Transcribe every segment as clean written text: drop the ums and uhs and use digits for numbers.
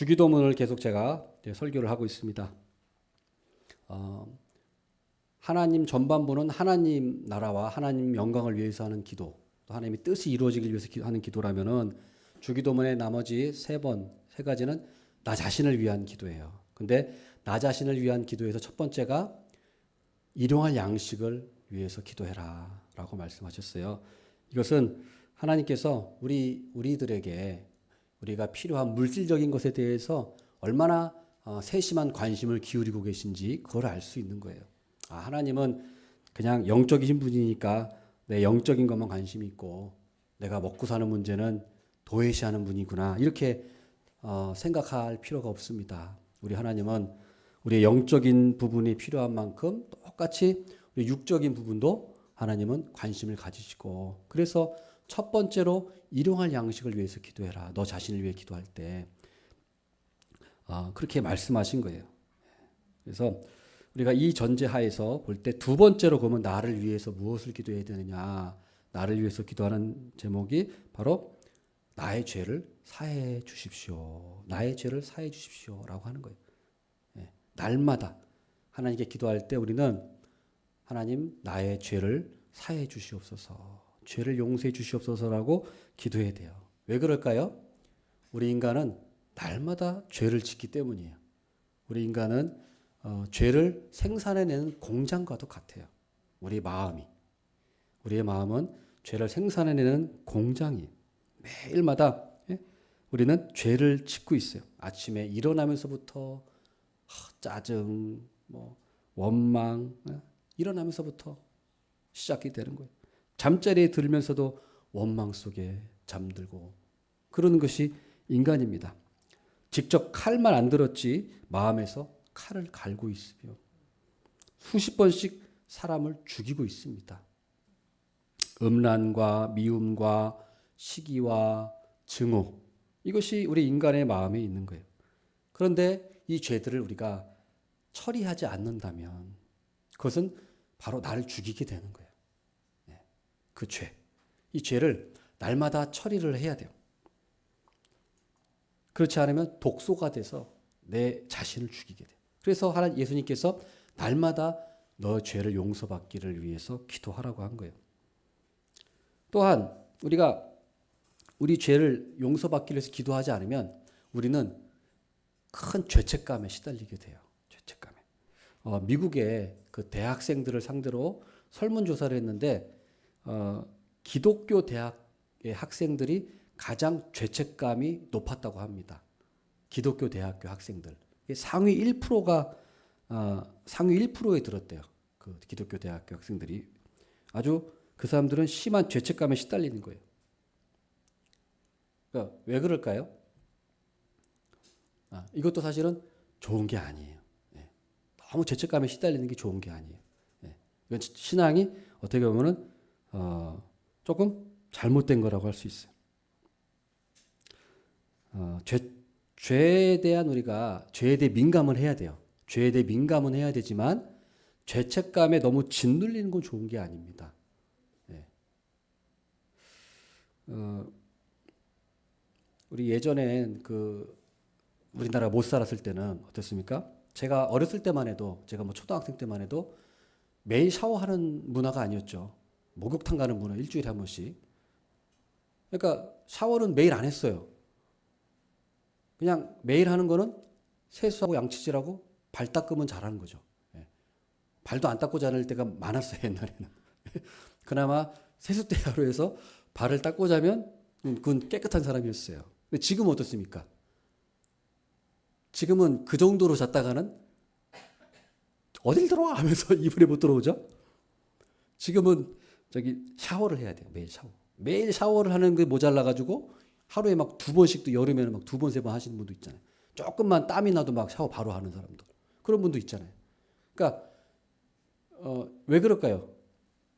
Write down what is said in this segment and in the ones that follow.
주기도문을 계속 제가 설교를 하고 있습니다. 하나님 전반부는 하나님 나라와 하나님 영광을 위해서 하는 기도, 또 하나님의 뜻이 이루어지길 위해서 하는 기도라면은 주기도문의 나머지 세 가지는 나 자신을 위한 기도예요. 근데 나 자신을 위한 기도에서 첫 번째가 일용할 양식을 위해서 기도해라 라고 말씀하셨어요. 이것은 하나님께서 우리들에게 우리가 필요한 물질적인 것에 대해서 얼마나 세심한 관심을 기울이고 계신지 그걸 알 수 있는 거예요. 하나님은 그냥 영적이신 분이니까 내 영적인 것만 관심이 있고 내가 먹고 사는 문제는 도외시하는 분이구나 이렇게 생각할 필요가 없습니다. 우리 하나님은 우리의 영적인 부분이 필요한 만큼 똑같이 우리 육적인 부분도 하나님은 관심을 가지시고, 그래서 첫 번째로 일용할 양식을 위해서 기도해라. 너 자신을 위해 기도할 때 그렇게 말씀하신 거예요. 그래서 우리가 이 전제하에서 볼 때 두 번째로 그러면 나를 위해서 무엇을 기도해야 되느냐, 나를 위해서 기도하는 제목이 바로 나의 죄를 사해 주십시오. 나의 죄를 사해 주십시오라고 하는 거예요. 날마다 하나님께 기도할 때 우리는 하나님 나의 죄를 사해 주시옵소서, 죄를 용서해 주시옵소서라고 기도해야 돼요. 왜 그럴까요? 우리 인간은 날마다 죄를 짓기 때문이에요. 우리 인간은 죄를 생산해내는 공장과도 같아요. 우리의 마음은 죄를 생산해내는 공장이에요. 매일마다 우리는 죄를 짓고 있어요. 아침에 일어나면서부터 짜증, 원망, 일어나면서부터 시작이 되는 거예요. 잠자리에 들면서도 원망 속에 잠들고 그러는 것이 인간입니다. 직접 칼만 안 들었지 마음에서 칼을 갈고 있으며 수십 번씩 사람을 죽이고 있습니다. 음란과 미움과 시기와 증오, 이것이 우리 인간의 마음에 있는 거예요. 그런데 이 죄들을 우리가 처리하지 않는다면 그것은 바로 나를 죽이게 되는 거예요. 그 죄, 이 죄를 날마다 처리를 해야 돼요. 그렇지 않으면 독소가 돼서 내 자신을 죽이게 돼요. 그래서 예수님께서 날마다 너 죄를 용서받기를 위해서 기도하라고 한 거예요. 또한 우리가 우리 죄를 용서받기를 위해서 기도하지 않으면 우리는 큰 죄책감에 시달리게 돼요. 죄책감에. 미국의 그 대학생들을 상대로 설문조사를 했는데 기독교 대학의 학생들이 가장 죄책감이 높았다고 합니다. 기독교 대학교 학생들. 상위 1%가 상위 1%에 들었대요. 그 기독교 대학교 학생들이. 아주 그 사람들은 심한 죄책감에 시달리는 거예요. 그러니까 왜 그럴까요? 이것도 사실은 좋은 게 아니에요. 너무 죄책감에 시달리는 게 좋은 게 아니에요. 이건 신앙이 어떻게 보면은 조금 잘못된 거라고 할 수 있어요. 죄에 대한 우리가 죄에 대해 민감은 해야 돼요. 죄에 대해 민감은 해야 되지만 죄책감에 너무 짓눌리는 건 좋은 게 아닙니다. 우리 예전엔 우리나라 못 살았을 때는 어떻습니까? 제가 어렸을 때만 해도, 제가 초등학생 때만 해도 매일 샤워하는 문화가 아니었죠. 목욕탕 가는 문화, 일주일에 한 번씩. 그러니까 샤워는 매일 안 했어요. 그냥 매일 하는 거는 세수하고 양치질하고 발 닦으면 잘하는 거죠. 발도 안 닦고 자는 때가 많았어요, 옛날에는. 그나마 세숫대야로 해서 발을 닦고 자면 그건 깨끗한 사람이었어요. 근데 지금은 어떻습니까? 지금은 그 정도로 잤다가는 어딜 들어와 하면서 이불에 못 들어오죠? 지금은 샤워를 해야 돼요. 매일 샤워. 매일 샤워를 하는 게 모자라가지고 하루에 막 2번씩도, 여름에는 막 2번, 3번 하시는 분도 있잖아요. 조금만 땀이 나도 막 샤워 바로 하는 사람들. 그런 분도 있잖아요. 그러니까, 왜 그럴까요?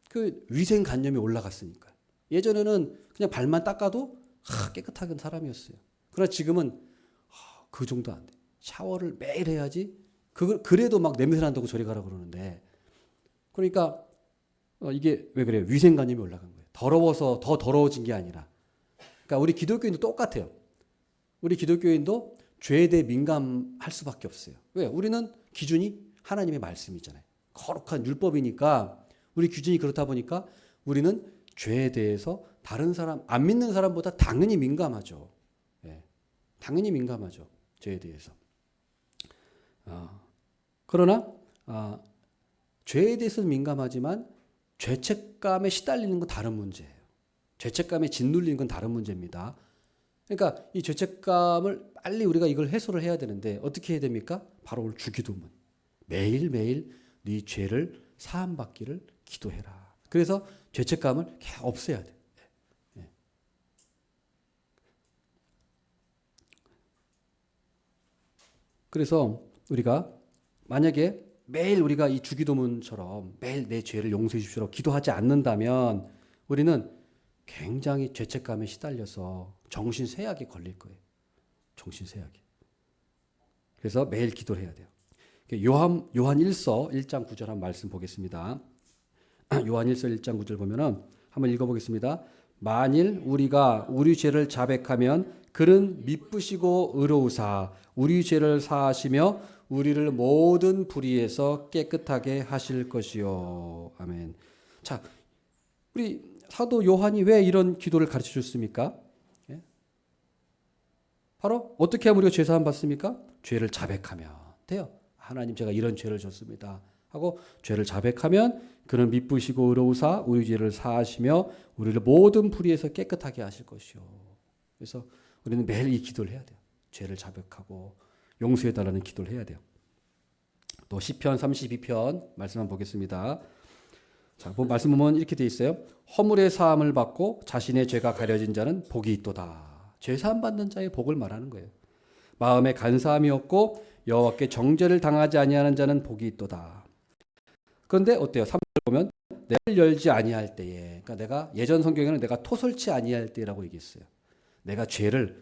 그 위생관념이 올라갔으니까. 예전에는 그냥 발만 닦아도 깨끗하게 사람이었어요. 그러나 지금은 그 정도 안 돼. 샤워를 매일 해야지. 그래도 막 냄새 난다고 저리 가라 그러는데. 그러니까 이게 왜 그래요? 위생관념이 올라간 거예요. 더러워서 더 더러워진 게 아니라. 그러니까 우리 기독교인도 똑같아요. 우리 기독교인도 죄에 대해 민감할 수밖에 없어요. 왜? 우리는 기준이 하나님의 말씀이잖아요. 거룩한 율법이니까 우리 기준이 그렇다 보니까 우리는 죄에 대해서 다른 사람, 안 믿는 사람보다 당연히 민감하죠. 예, 당연히 민감하죠. 죄에 대해서. 그러나 죄에 대해서는 민감하지만 죄책감에 시달리는 건 다른 문제예요. 죄책감에 짓눌리는 건 다른 문제입니다. 그러니까 이 죄책감을 빨리 우리가 이걸 해소를 해야 되는데 어떻게 해야 됩니까? 바로 오늘 주기도문. 매일매일 네 죄를 사함받기를 기도해라. 그래서 죄책감을 없애야 돼. 그래서 우리가 만약에 매일 우리가 이 주기도문처럼 매일 내 죄를 용서해 주시라고 기도하지 않는다면 우리는 굉장히 죄책감에 시달려서 정신쇠약에 걸릴 거예요. 정신쇠약에. 그래서 매일 기도를 해야 돼요. 요한 1서 1장 9절 한 말씀 보겠습니다. 요한 1서 1장 9절 보면은 한번 읽어보겠습니다. 만일 우리가 우리 죄를 자백하면 그는 미쁘시고 의로우사 우리 죄를 사하시며 우리를 모든 불의에서 깨끗하게 하실 것이요. 아멘. 자, 우리 사도 요한이 왜 이런 기도를 가르쳐 줬습니까? 예? 바로 어떻게 하면 우리가 죄 사함 받습니까? 죄를 자백하면 돼요. 하나님 제가 이런 죄를 졌습니다. 하고 죄를 자백하면 그는 미쁘시고 의로우사 우리 죄를 사하시며 우리를 모든 불의에서 깨끗하게 하실 것이요. 그래서 우리는 매일 이 기도를 해야 돼요. 죄를 자백하고 용서해 달라는 기도를 해야 돼요. 또 시편 32편 말씀 한번 보겠습니다. 자, 말씀 보면 이렇게 돼 있어요. 허물의 사함을 받고 자신의 죄가 가려진 자는 복이 있도다. 죄 사함 받는 자의 복을 말하는 거예요. 마음에 간사함이 없고 여호와께 정죄를 당하지 아니하는 자는 복이 있도다. 그런데 어때요? 3절 보면 내를 열지 아니할 때에, 그러니까 내가 예전 성경에는 내가 토설치 아니할 때라고 얘기했어요. 내가 죄를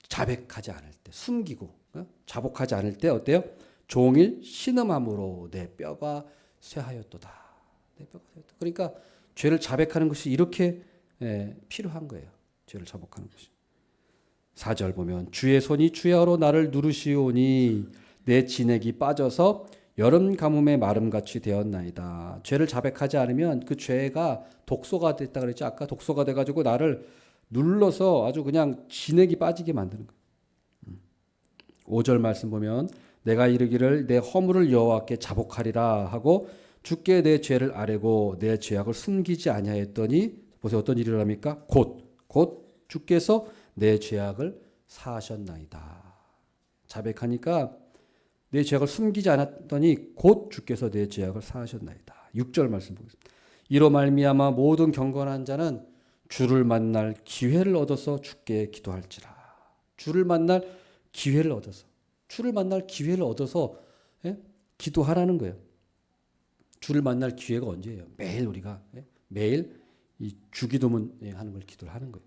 자백하지 않을 때, 숨기고 자복하지 않을 때 어때요? 종일 신음함으로 내 뼈가 쇠하였도다. 내 뼈가 쇠하였다. 그러니까 죄를 자백하는 것이 이렇게 필요한 거예요. 죄를 자복하는 것이. 4절 보면 주의 손이 주야로 나를 누르시오니 내 진액이 빠져서 여름 가뭄의 마름같이 되었나이다. 죄를 자백하지 않으면 그 죄가 독소가 됐다 그랬죠. 아까 독소가 돼가지고 나를 눌러서 아주 그냥 진액이 빠지게 만드는 거예요. 5절 말씀 보면 내가 이르기를 내 허물을 여호와께 자복하리라 하고 주께 내 죄를 아뢰고 내 죄악을 숨기지 아니하였더니 보세요. 어떤 일을 합니까? 곧 주께서 내 죄악을 사하셨나이다. 자백하니까 내 죄악을 숨기지 않았더니 곧 주께서 내 죄악을 사하셨나이다. 6절 말씀 보겠습니다. 이로 말미암아 모든 경건한 자는 주를 만날 기회를 얻어서 주께 기도할지라. 주를 만날 기회를 얻어서 기도하라는 거예요. 주를 만날 기회가 언제예요? 매일 우리가 매일 이 주기도문 하는 걸 기도를 하는 거예요.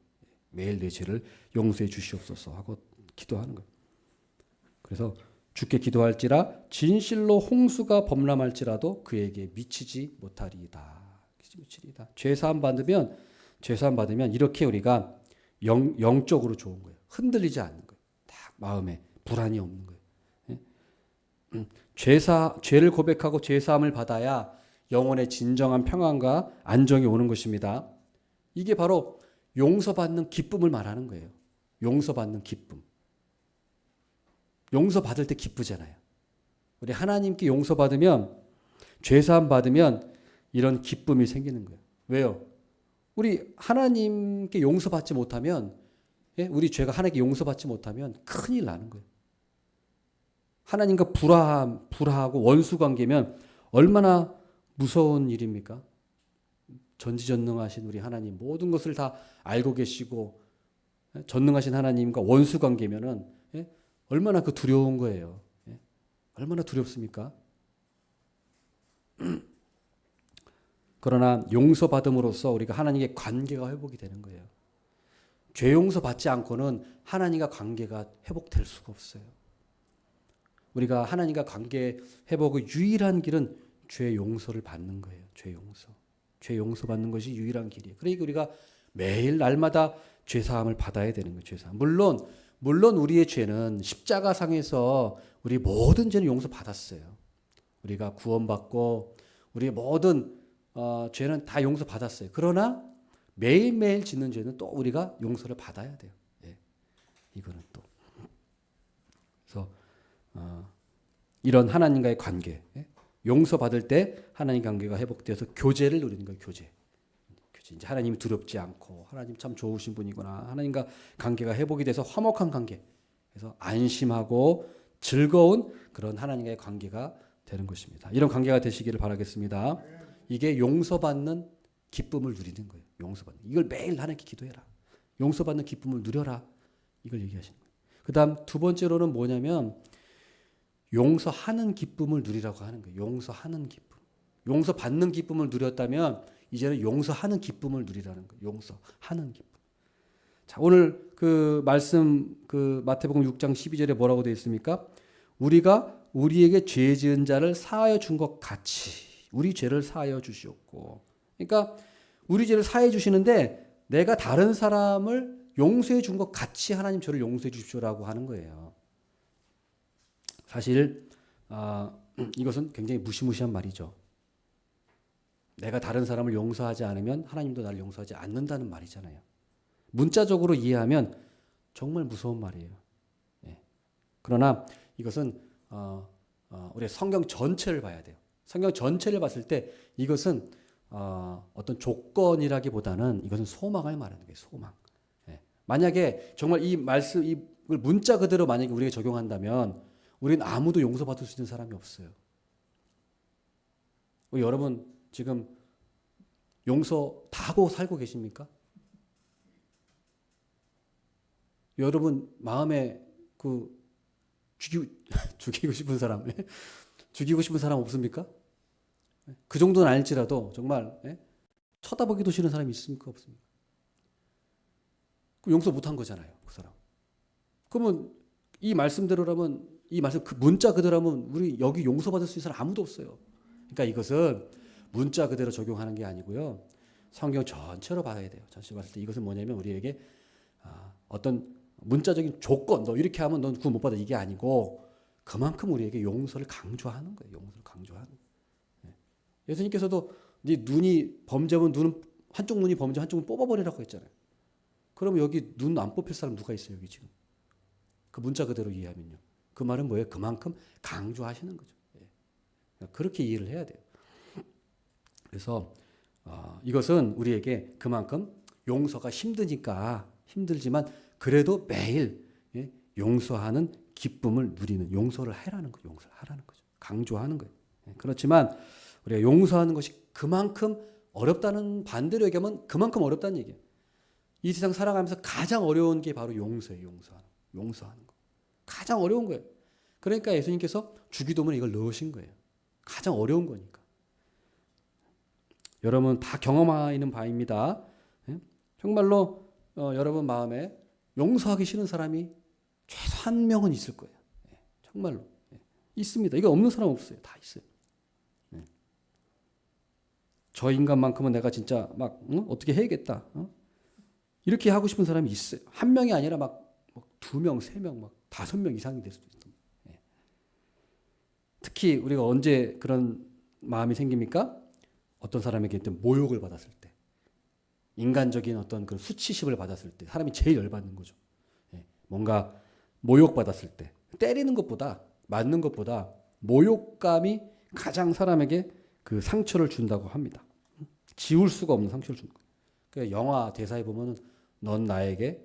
매일 내 죄를 용서해 주시옵소서 하고 기도하는 거예요. 그래서 주께 기도할지라 진실로 홍수가 범람할지라도 그에게 미치지 못하리이다. 죄 사함 받으면 이렇게 우리가 영적으로 좋은 거예요. 흔들리지 않는 거예요. 딱 마음에 불안이 없는 거예요. 죄를 고백하고 죄 사함을 받아야 영혼의 진정한 평안과 안정이 오는 것입니다. 이게 바로 용서받는 기쁨을 말하는 거예요. 용서받는 기쁨. 용서받을 때 기쁘잖아요. 우리 하나님께 용서받으면, 죄사함 받으면 이런 기쁨이 생기는 거예요. 왜요? 우리 하나님께 용서받지 못하면, 우리 죄가 하나님께 용서받지 못하면 큰일 나는 거예요. 하나님과 불화하고 원수 관계면 얼마나 무서운 일입니까? 전지전능하신 우리 하나님, 모든 것을 다 알고 계시고 전능하신 하나님과 원수 관계면은 얼마나 그 두려운 거예요. 얼마나 두렵습니까? 그러나 용서받음으로써 우리가 하나님의 관계가 회복이 되는 거예요. 죄 용서받지 않고는 하나님과 관계가 회복될 수가 없어요. 우리가 하나님과 관계 회복의 유일한 길은 죄 용서를 받는 거예요. 죄 용서. 죄 용서받는 것이 유일한 길이에요. 그러니까 우리가 매일 날마다 죄 사함을 받아야 되는 거예요. 죄 사함. 물론 물론 우리의 죄는 십자가상에서 우리 모든 죄는 용서받았어요. 우리가 구원받고 우리의 모든 죄는 다 용서받았어요. 그러나 매일매일 짓는 죄는 또 우리가 용서를 받아야 돼요. 예. 이거는 또. 그래서 이런 하나님과의 관계, 예? 용서받을 때 하나님 관계가 회복되어서 교제를 누리는 거예요. 교제. 이제 하나님이 두렵지 않고 하나님 참 좋으신 분이구나. 하나님과 관계가 회복이 돼서 화목한 관계. 그래서 안심하고 즐거운 그런 하나님과의 관계가 되는 것입니다. 이런 관계가 되시기를 바라겠습니다. 이게 용서받는 기쁨을 누리는 거예요. 용서받는. 이걸 매일 하나님께 기도해라. 용서받는 기쁨을 누려라. 이걸 얘기하시는 거예요. 그다음 두 번째로는 뭐냐면 용서하는 기쁨을 누리라고 하는 거예요. 용서하는 기쁨. 용서받는 기쁨을 누렸다면 이제는 용서하는 기쁨을 누리라는 거예요. 용서하는 기쁨. 자, 오늘 그 말씀 그 마태복음 6장 12절에 뭐라고 되어 있습니까? 우리가 우리에게 죄 지은 자를 사하여 준 것 같이 우리 죄를 사하여 주시옵고. 그러니까 우리 죄를 사해 주시는데 내가 다른 사람을 용서해 준 것 같이 하나님 저를 용서해 주십시오라고 하는 거예요. 사실 이것은 굉장히 무시무시한 말이죠. 내가 다른 사람을 용서하지 않으면 하나님도 나를 용서하지 않는다는 말이잖아요. 문자적으로 이해하면 정말 무서운 말이에요. 예. 그러나 이것은 우리 성경 전체를 봐야 돼요. 성경 전체를 봤을 때 이것은 어떤 조건이라기보다는 이것은 소망을 말하는 거예요. 소망. 예. 만약에 정말 이 말씀 이걸 문자 그대로 만약에 우리가 적용한다면 우리는 아무도 용서받을 수 있는 사람이 없어요. 여러분 지금 용서 다 하고 살고 계십니까? 여러분 마음에 그 죽이고 싶은 사람, 죽이고 싶은 사람 없습니까? 그 정도는 아닐지라도 정말 쳐다보기도 싫은 사람이 있습니까? 없습니까? 용서 못한 거잖아요, 그 사람. 그러면 이 말씀대로라면 이 말씀 그 문자 그대로라면 우리 여기 용서받을 수 있는 사람 아무도 없어요. 그러니까 이것은 문자 그대로 적용하는 게 아니고요. 성경 전체로 봐야 돼요. 전체로 봤을 때 이것은 뭐냐면 우리에게 어떤 문자적인 조건, 너 이렇게 하면 넌 구원 못 받아 이게 아니고 그만큼 우리에게 용서를 강조하는 거예요. 용서를 강조하는 거예요. 예수님께서도 네 눈이 범죄면 눈은 한쪽 눈이 범죄 한쪽 눈 뽑아버리라고 했잖아요. 그러면 여기 눈 안 뽑힐 사람 누가 있어요 여기 지금? 그 문자 그대로 이해하면요. 그 말은 뭐예요? 그만큼 강조하시는 거죠. 그렇게 이해를 해야 돼요. 그래서 이것은 우리에게 그만큼 용서가 힘들지만 그래도 매일 용서하는 기쁨을 누리는 용서를 하라는 거죠. 용서를 하라는 거죠. 강조하는 거예요. 그렇지만 우리가 용서하는 것이 그만큼 어렵다는 반대로 얘기하면 그만큼 어렵다는 얘기예요. 이 세상 살아가면서 가장 어려운 게 바로 용서예요. 용서하는 거. 가장 어려운 거예요. 그러니까 예수님께서 주기도문에 이걸 넣으신 거예요. 가장 어려운 거니까. 여러분 다 경험하는 바입니다. 정말로 여러분 마음에 용서하기 싫은 사람이 최소 한 명은 있을 거예요. 정말로. 있습니다. 이거 없는 사람 없어요. 다 있어요. 저 인간만큼은 내가 진짜 막 어떻게 해야겠다. 이렇게 하고 싶은 사람이 있어요. 한 명이 아니라 막 두 명, 세 명, 막 5명 이상이 될 수도 있습니다. 특히 우리가 언제 그런 마음이 생깁니까? 어떤 사람에게 모욕을 받았을 때, 인간적인 어떤 그 수치심을 받았을 때, 사람이 제일 열받는 거죠. 뭔가 모욕받았을 때, 때리는 것보다, 맞는 것보다 모욕감이 가장 사람에게 그 상처를 준다고 합니다. 지울 수가 없는 상처를 주는 거예요. 그러니까 영화 대사에 보면은 넌 나에게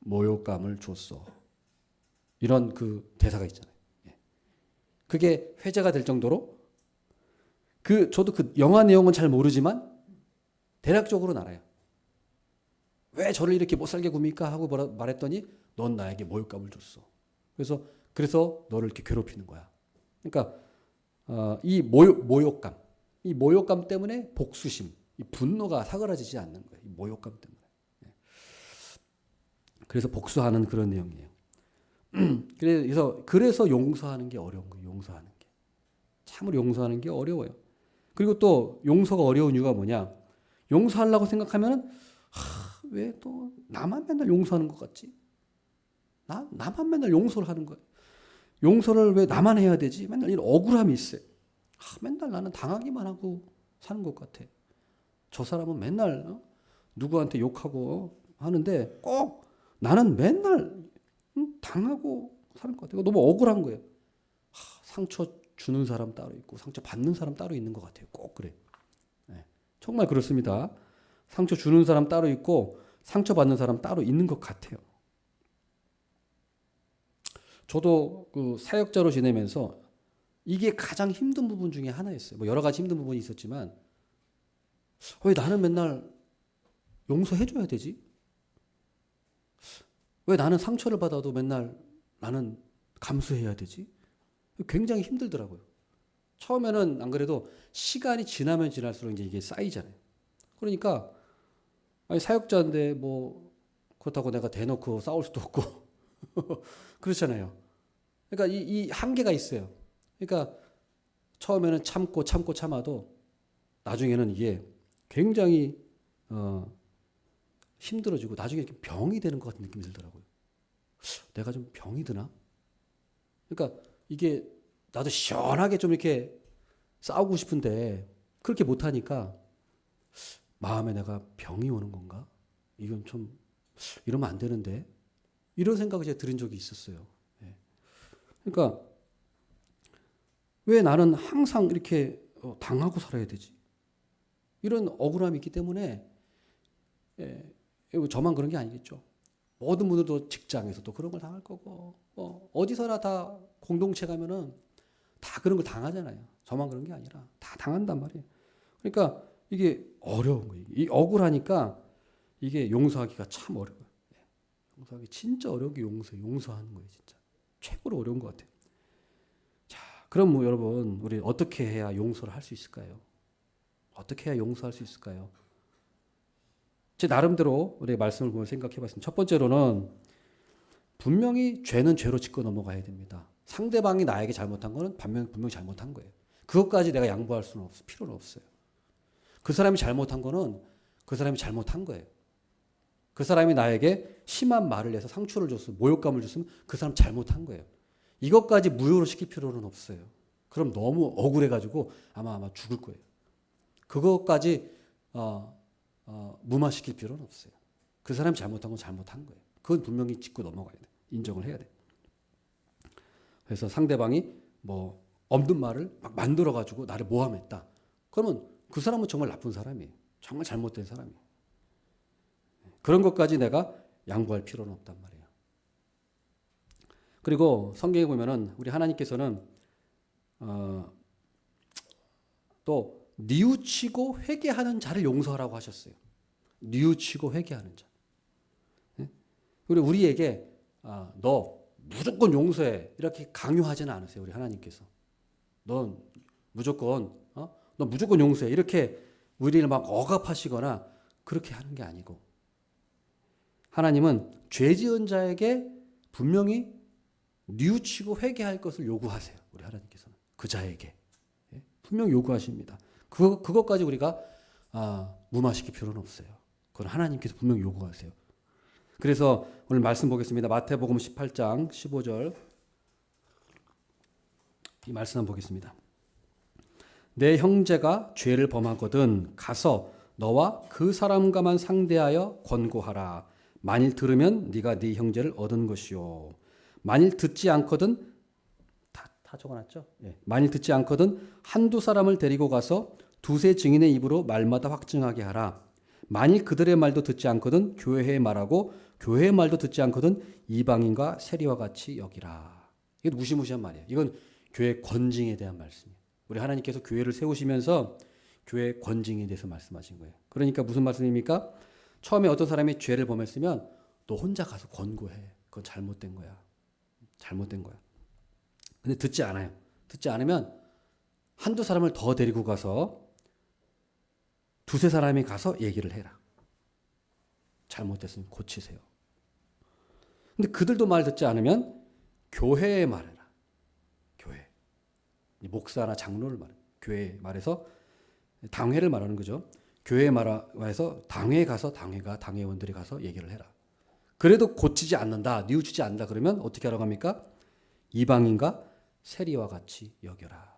모욕감을 줬어. 이런 그 대사가 있잖아요. 그게 회자가 될 정도로 저도 그 영화 내용은 잘 모르지만 대략적으로는 알아요. 왜 저를 이렇게 못살게 굽니까? 하고 말했더니 넌 나에게 모욕감을 줬어. 그래서 너를 이렇게 괴롭히는 거야. 그러니까 이 모욕감 때문에 복수심, 이 분노가 사그라지지 않는 거예요. 이 모욕감 때문에. 그래서 복수하는 그런 내용이에요. 그래서 용서하는 게 어려운 거예요. 용서하는 게. 참으로 용서하는 게 어려워요. 그리고 또 용서가 어려운 이유가 뭐냐? 용서하려고 생각하면은 왜 또 나만 맨날 용서하는 것 같지? 나만 맨날 용서를 하는 거예요. 용서를 왜 나만 해야 되지? 맨날 이런 억울함이 있어요. 맨날 나는 당하기만 하고 사는 것 같아. 저 사람은 맨날 누구한테 욕하고 하는데 꼭 나는 맨날 당하고 사는 것 같아요. 너무 억울한 거예요. 상처 주는 사람 따로 있고 상처 받는 사람 따로 있는 것 같아요. 꼭 그래. 네. 정말 그렇습니다. 상처 주는 사람 따로 있고 상처 받는 사람 따로 있는 것 같아요. 저도 그 사역자로 지내면서 이게 가장 힘든 부분 중에 하나였어요. 뭐 여러 가지 힘든 부분이 있었지만 왜 나는 맨날 용서해줘야 되지? 왜 나는 상처를 받아도 맨날 나는 감수해야 되지? 굉장히 힘들더라고요. 처음에는 안 그래도 시간이 지나면 지날수록 이제 이게 쌓이잖아요. 그러니까 아니 사역자인데 뭐 그렇다고 내가 대놓고 싸울 수도 없고 그렇잖아요. 그러니까 이 한계가 있어요. 그러니까 처음에는 참아도 나중에는 이게 굉장히 힘들어지고 나중에 이렇게 병이 되는 것 같은 느낌이 들더라고요. 내가 좀 병이 드나? 그러니까 이게 나도 시원하게 좀 이렇게 싸우고 싶은데 그렇게 못하니까 마음에 내가 병이 오는 건가? 이건 좀 이러면 안 되는데 이런 생각을 제가 들은 적이 있었어요. 그러니까 왜 나는 항상 이렇게 당하고 살아야 되지? 이런 억울함이 있기 때문에 저만 그런 게 아니겠죠. 모든 분들도 직장에서도 그런 걸 당할 거고 어디서나 다 공동체 가면은 다 그런 걸 당하잖아요. 저만 그런 게 아니라 다 당한단 말이에요. 그러니까 이게 어려운 거예요. 이 억울하니까 이게 용서하기가 참 어려워요. 용서하기 진짜 어려운 게 용서하는 거예요. 진짜 최고로 어려운 것 같아요. 자, 그럼 뭐 여러분 우리 어떻게 해야 용서를 할 수 있을까요? 어떻게 해야 용서할 수 있을까요? 제 나름대로 우리 말씀을 보면 생각해봤습니다. 첫 번째로는 분명히 죄는 죄로 짚고 넘어가야 됩니다. 상대방이 나에게 잘못한 거는 분명히 잘못한 거예요. 그것까지 내가 양보할 수는 필요는 없어요. 그 사람이 잘못한 거는 그 사람이 잘못한 거예요. 그 사람이 나에게 심한 말을 해서 상처를 줬으면 모욕감을 줬으면 그 사람 잘못한 거예요. 이것까지 무효로 시킬 필요는 없어요. 그럼 너무 억울해가지고 아마 죽을 거예요. 그것까지 무마시킬 필요는 없어요. 그 사람이 잘못한 건 잘못한 거예요. 그건 분명히 짚고 넘어가야 돼. 인정을 해야 돼. 그래서 상대방이 뭐 없는 말을 막 만들어가지고 나를 모함했다. 그러면 그 사람은 정말 나쁜 사람이에요. 정말 잘못된 사람이에요. 그런 것까지 내가 양보할 필요는 없단 말이에요. 그리고 성경에 보면은 우리 하나님께서는 또 뉘우치고 회개하는 자를 용서하라고 하셨어요. 뉘우치고 회개하는 자. 그리고 우리에게 너 무조건 용서해 이렇게 강요하지는 않으세요. 우리 하나님께서 넌 무조건 너 무조건 용서해 이렇게 우리를 막 억압하시거나 그렇게 하는 게 아니고 하나님은 죄 지은 자에게 분명히 뉘우치고 회개할 것을 요구하세요. 우리 하나님께서는 그 자에게 분명히 요구하십니다. 그것까지 우리가 무마시킬 필요는 없어요. 그건 하나님께서 분명히 요구하세요. 그래서 오늘 말씀 보겠습니다. 마태복음 18장 15절 이 말씀 한번 보겠습니다. 내 형제가 죄를 범하거든 가서 너와 그 사람과만 상대하여 권고하라. 만일 들으면 네가 네 형제를 얻은 것이요. 만일 듣지 않거든 다 적어놨죠? 예. 만일 듣지 않거든 한두 사람을 데리고 가서 두세 증인의 입으로 말마다 확증하게 하라. 만일 그들의 말도 듣지 않거든 교회의 말하고 교회의 말도 듣지 않거든 이방인과 세리와 같이 여기라. 이게 무시무시한 말이에요. 이건 교회 권징에 대한 말씀이에요. 우리 하나님께서 교회를 세우시면서 교회 권징에 대해서 말씀하신 거예요. 그러니까 무슨 말씀입니까? 처음에 어떤 사람이 죄를 범했으면 너 혼자 가서 권고해. 그건 잘못된 거야. 잘못된 거야. 근데 듣지 않아요. 듣지 않으면 한두 사람을 더 데리고 가서 두세 사람이 가서 얘기를 해라. 잘못됐으면 고치세요. 근데 그들도 말 듣지 않으면 교회에 말해라. 교회. 목사나 장로를 말해. 교회에 말해서 당회를 말하는 거죠. 교회에 말해서 당회에 가서 당회원들이 가서 얘기를 해라. 그래도 고치지 않는다, 뉘우치지 않는다 그러면 어떻게 하라고 합니까? 이방인과 세리와 같이 여겨라.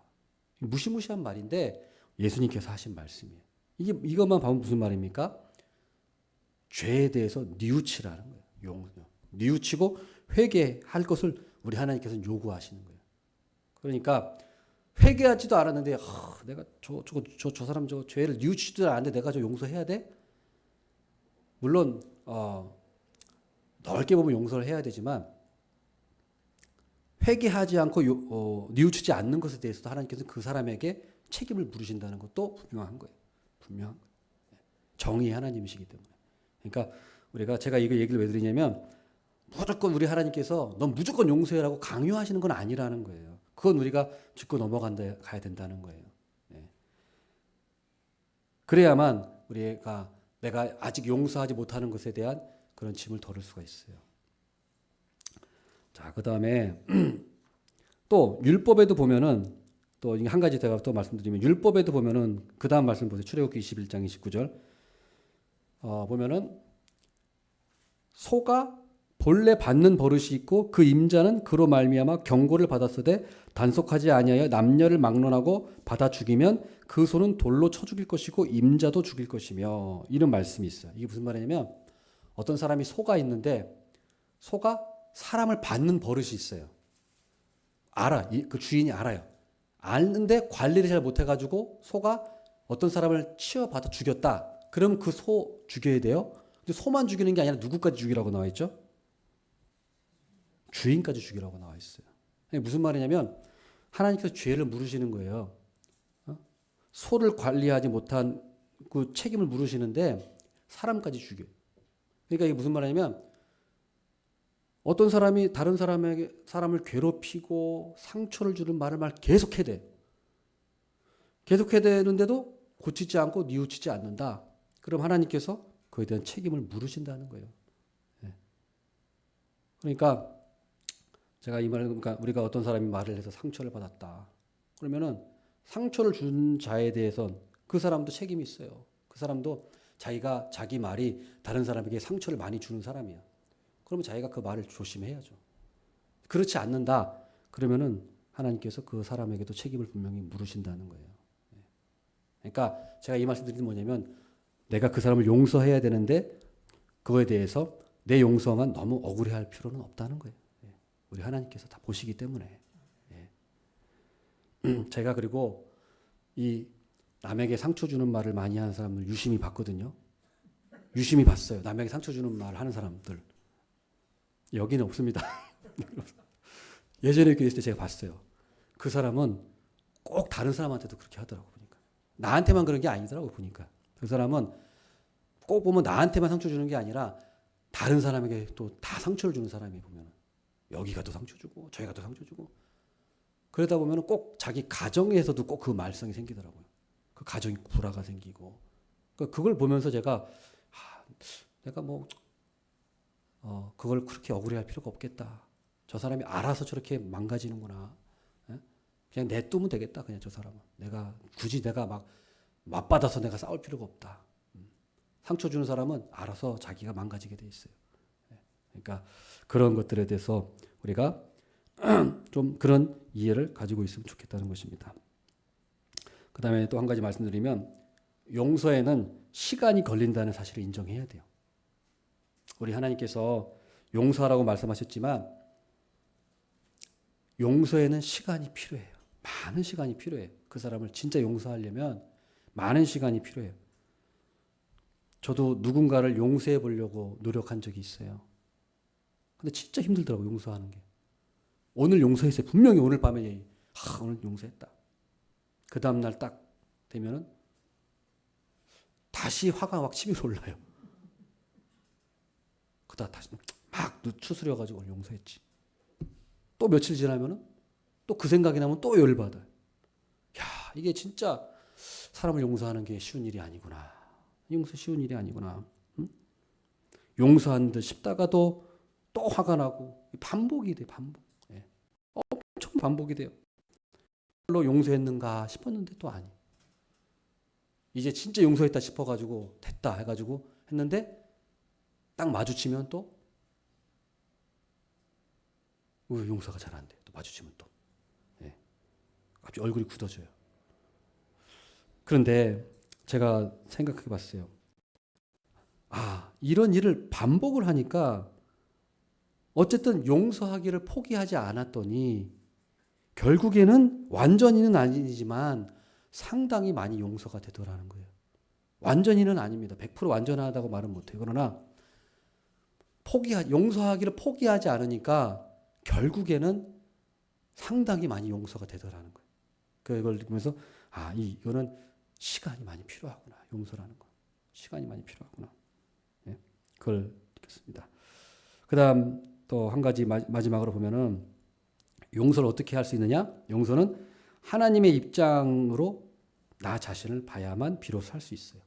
무시무시한 말인데 예수님께서 하신 말씀이에요. 이것만 보면 무슨 말입니까? 죄에 대해서 뉘우치라는 거예요. 뉘우치고 회개할 것을 우리 하나님께서는 요구하시는 거예요. 그러니까 회개하지도 않았는데 내가 저 사람 저 죄를 뉘우치지도 않았는데 내가 저 용서해야 돼? 물론 넓게 보면 용서를 해야 되지만 회개하지 않고 뉘우치지 않는 것에 대해서도 하나님께서 그 사람에게 책임을 물으신다는 것도 분명한 거예요. 분명한 거예요. 정의의 하나님이시기 때문에. 그러니까 제가 이거 얘기를 왜 드리냐면 무조건 우리 하나님께서 넌 무조건 용서해라고 강요하시는 건 아니라는 거예요. 그건 우리가 짚고 넘어간다 가야 된다는 거예요. 그래야만 내가 아직 용서하지 못하는 것에 대한 그런 짐을 덜을 수가 있어요. 자, 그다음에 또 율법에도 보면은 또 한 가지 제가 또 말씀드리면 율법에도 보면은 그다음 말씀 보세요. 출애굽기 21장 29절. 보면은 소가 본래 받는 버릇이 있고 그 임자는 그로 말미암아 경고를 받았으되 단속하지 아니하여 남녀를 막론하고 받아 죽이면 그 소는 돌로 쳐 죽일 것이고 임자도 죽일 것이며 이런 말씀이 있어요. 이게 무슨 말이냐면 어떤 사람이 소가 있는데 소가 사람을 받는 버릇이 있어요. 그 주인이 알아요. 아는데 관리를 잘 못해가지고 소가 어떤 사람을 치어받아 죽였다. 그럼 그 소 죽여야 돼요. 근데 소만 죽이는 게 아니라 누구까지 죽이라고 나와 있죠? 주인까지 죽이라고 나와 있어요. 무슨 말이냐면 하나님께서 죄를 물으시는 거예요. 소를 관리하지 못한 그 책임을 물으시는데 사람까지 죽여요. 그러니까 이게 무슨 말이냐면 어떤 사람이 다른 사람을 괴롭히고 상처를 주는 말을 계속해야 돼. 계속해야 되는데도 고치지 않고 뉘우치지 않는다. 그럼 하나님께서 그에 대한 책임을 물으신다는 거예요. 그러니까 제가 이 말을 그러니까 우리가 어떤 사람이 말을 해서 상처를 받았다. 그러면은 상처를 준 자에 대해선 그 사람도 책임이 있어요. 그 사람도 자기 말이 다른 사람에게 상처를 많이 주는 사람이야. 그러면 자기가 그 말을 조심해야죠. 그렇지 않는다. 그러면은 하나님께서 그 사람에게도 책임을 분명히 물으신다는 거예요. 그러니까 제가 이 말씀 드리는 뭐냐면 내가 그 사람을 용서해야 되는데 그거에 대해서 내 용서만 너무 억울해할 필요는 없다는 거예요. 우리 하나님께서 다 보시기 때문에. 제가 그리고 이 남에게 상처 주는 말을 많이 하는 사람들 유심히 봤거든요. 유심히 봤어요. 남에게 상처 주는 말 하는 사람들. 여기는 없습니다. 예전에 교회 있을 때 제가 봤어요. 그 사람은 꼭 다른 사람한테도 그렇게 하더라고 보니까. 나한테만 그런 게 아니더라고 보니까. 그 사람은 꼭 보면 나한테만 상처 주는 게 아니라 다른 사람에게 또 다 상처를 주는 사람이 보면 여기가 또 상처 주고 저기가 또 상처 주고 그러다 보면 꼭 자기 가정에서도 꼭 그 말썽이 생기더라고요. 그 가정이 불화가 생기고 그걸 보면서 제가 내가 그걸 그렇게 억울해할 필요가 없겠다. 저 사람이 알아서 저렇게 망가지는구나. 그냥 냅두면 되겠다. 그냥 저 사람은 굳이 내가 막 맞받아서 내가 싸울 필요가 없다. 상처 주는 사람은 알아서 자기가 망가지게 돼 있어요. 그러니까 그런 것들에 대해서 우리가 좀 그런 이해를 가지고 있으면 좋겠다는 것입니다. 그 다음에 또 한 가지 말씀드리면 용서에는 시간이 걸린다는 사실을 인정해야 돼요. 우리 하나님께서 용서하라고 말씀하셨지만 용서에는 시간이 필요해요. 많은 시간이 필요해요. 그 사람을 진짜 용서하려면 많은 시간이 필요해요. 저도 누군가를 용서해 보려고 노력한 적이 있어요. 근데 진짜 힘들더라고요. 용서하는 게. 오늘 용서했어요. 분명히 오늘 밤에 오늘 용서했다. 그 다음날 딱 되면은 다시 화가 막 치밀어 올라요. 그러다 다시 막 추스려가지고 용서했지. 또 며칠 지나면은 또 그 생각이 나면 또 열받아요. 야, 이게 진짜 사람을 용서하는 게 쉬운 일이 아니구나. 용서 쉬운 일이 아니구나. 응? 용서하는 듯 싶다가도 또 화가 나고 반복이 돼. 반복. 예. 엄청 반복이 돼요. 별로 용서했는가 싶었는데 또 아니. 이제 진짜 용서했다 싶어가지고 됐다 해가지고 했는데 딱 마주치면 또 왜 용서가 잘 안 돼? 또 마주치면 또. 예. 갑자기 얼굴이 굳어져요. 그런데 제가 생각해 봤어요. 이런 일을 반복을 하니까 어쨌든 용서하기를 포기하지 않았더니 결국에는 완전히는 아니지만 상당히 많이 용서가 되더라는 거예요. 완전히는 아닙니다. 100% 완전하다고 말은 못해요. 그러나 용서하기를 포기하지 않으니까 결국에는 상당히 많이 용서가 되더라는 거예요. 그걸 느끼면서 이거는 시간이 많이 필요하구나. 용서라는 거. 시간이 많이 필요하구나. 예, 그걸 느꼈습니다. 그 다음 또 한 가지 마지막으로 보면은 용서를 어떻게 할 수 있느냐? 용서는 하나님의 입장으로 나 자신을 봐야만 비로소 할 수 있어요.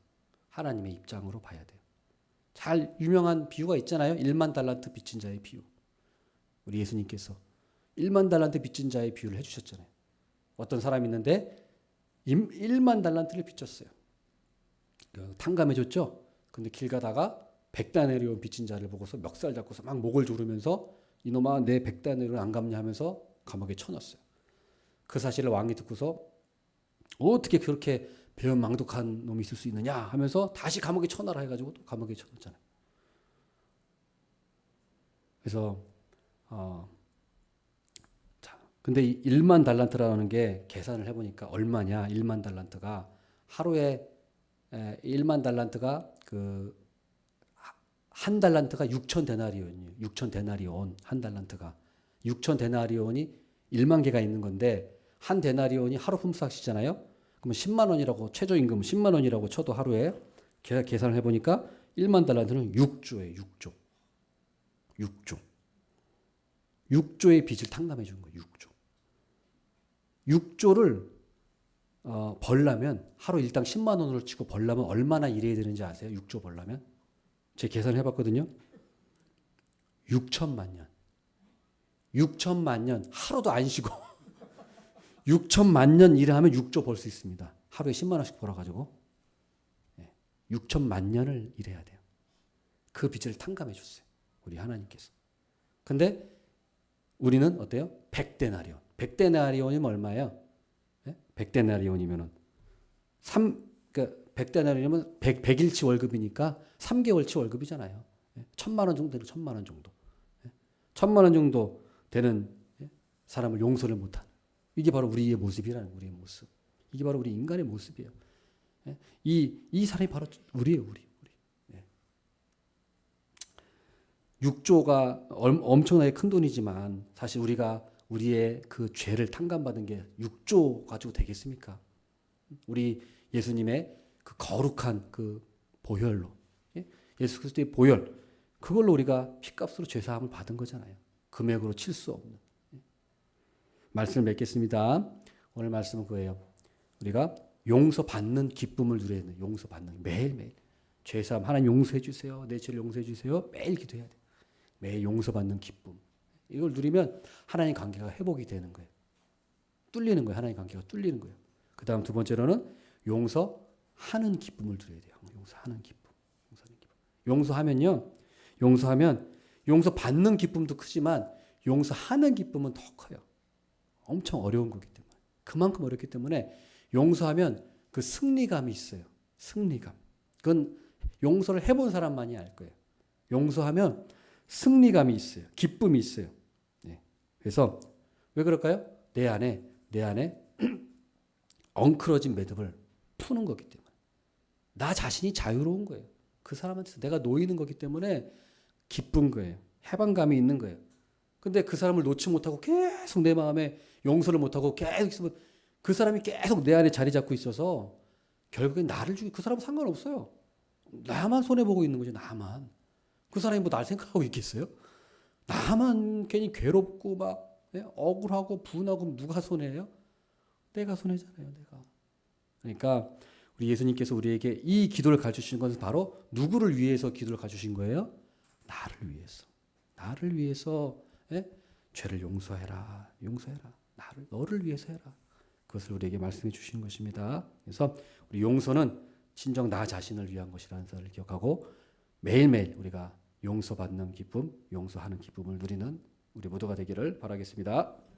하나님의 입장으로 봐야 돼요. 잘 유명한 비유가 있잖아요. 1만 달란트 빚진 자의 비유. 우리 예수님께서 1만 달란트 빚진 자의 비유를 해주셨잖아요. 어떤 사람이 있는데 1만 달란트를 빚졌어요. 탕감해줬죠. 근데 길 가다가 100다네리온 빚진 자를 보고서 멱살 잡고서 막 목을 조르면서 이놈아 내 100다네리온 안 갚냐 하면서 감옥에 쳐넣었어요. 그 사실을 왕이 듣고서 어떻게 그렇게 배은망덕한 놈이 있을 수 있느냐 하면서 다시 감옥에 쳐넣으라 해가지고 또 감옥에 쳐넣었잖아요. 그래서 근데 이 1만 달란트라는 게 계산을 해보니까 얼마냐? 1만 달란트가 하루에 1만 달란트가 한 달란트가 6천 데나리온이에요. 6천 데나리온 한 달란트가 6천 데나리온이 1만 개가 있는 건데 한 데나리온이 하루 품삯이잖아요. 그러면 10만 원이라고 최저임금 10만 원이라고 쳐도 하루에 계산을 해보니까 1만 달란트는 6조예요. 6조. 6조. 6조의 빚을 탕감해 준 거예요. 6조. 6조를 벌려면 하루 일당 10만 원으로 치고 벌려면 얼마나 일해야 되는지 아세요? 6조 벌려면? 제가 계산을 해봤거든요. 6천만 년. 6천만 년 하루도 안 쉬고 6천만 년 일을 하면 6조 벌 수 있습니다. 하루에 10만 원씩 벌어가지고 6천만 년을 일해야 돼요. 그 빚을 탕감해 줬어요. 우리 하나님께서. 근데 우리는 어때요? 100데나리온. 100데나리온이면 얼마예요? 100데나리온이면은 100데나리온이면 100일치 월급이니까 3개월치 월급이잖아요. 1,000만 원 정도 되는 1,000만 원 정도. 1,000만 원 정도 되는 사람을 용서를 못하는. 이게 바로 우리의 모습이라는 우리의 모습. 이게 바로 우리 인간의 모습이에요. 이 사람이 바로 우리예요, 우리. 6조가 엄청나게 큰 돈이지만 사실 우리가 우리의 그 죄를 탕감받은 게 6조 가지고 되겠습니까? 우리 예수님의 그 거룩한 그 보혈로, 예수 그리스도의 보혈, 그걸로 우리가 피값으로 죄사함을 받은 거잖아요. 금액으로 칠 수 없는. 말씀을 맺겠습니다. 오늘 말씀은 그거예요. 우리가 용서받는 기쁨을 누려야 돼요. 용서받는 매일매일. 죄사함 하나님 용서해 주세요. 내 죄를 용서해 주세요. 매일 기도해야 돼요. 매일 용서받는 기쁨. 이걸 누리면 하나님 관계가 회복이 되는 거예요. 뚫리는 거예요. 하나님 관계가 뚫리는 거예요. 그 다음 두 번째로는 용서하는 기쁨을 누려야 돼요. 용서하는 기쁨. 용서하면요. 용서하면 용서받는 기쁨도 크지만 용서하는 기쁨은 더 커요. 엄청 어려운 거기 때문에. 그만큼 어렵기 때문에 용서하면 그 승리감이 있어요. 승리감. 그건 용서를 해본 사람만이 알 거예요. 용서하면 승리감이 있어요. 기쁨이 있어요. 그래서 왜 그럴까요? 내 안에 엉클어진 매듭을 푸는 거기 때문에. 나 자신이 자유로운 거예요. 그 사람한테서 내가 놓이는 거기 때문에 기쁜 거예요. 해방감이 있는 거예요. 근데 그 사람을 놓지 못하고 계속 내 마음에 용서를 못하고 계속 있으면 그 사람이 계속 내 안에 자리 잡고 있어서 결국엔 나를 죽이고 그 사람은 상관없어요. 나만 손해보고 있는 거죠. 나만. 그 사람이 뭐 날 생각하고 있겠어요? 나만 괜히 괴롭고 막 억울하고 분하고 누가 손해예요? 내가 손해잖아요. 내가. 그러니까 우리 예수님께서 우리에게 이 기도를 가르쳐주신 것은 바로 누구를 위해서 기도를 가르쳐주신 거예요? 나를 위해서. 나를 위해서 죄를 용서해라. 용서해라. 너를 위해서 해라. 그것을 우리에게 말씀해 주신 것입니다. 그래서 우리 용서는 진정 나 자신을 위한 것이라는 것을 기억하고 매일매일 우리가 용서받는 기쁨, 용서하는 기쁨을 누리는 우리 모두가 되기를 바라겠습니다.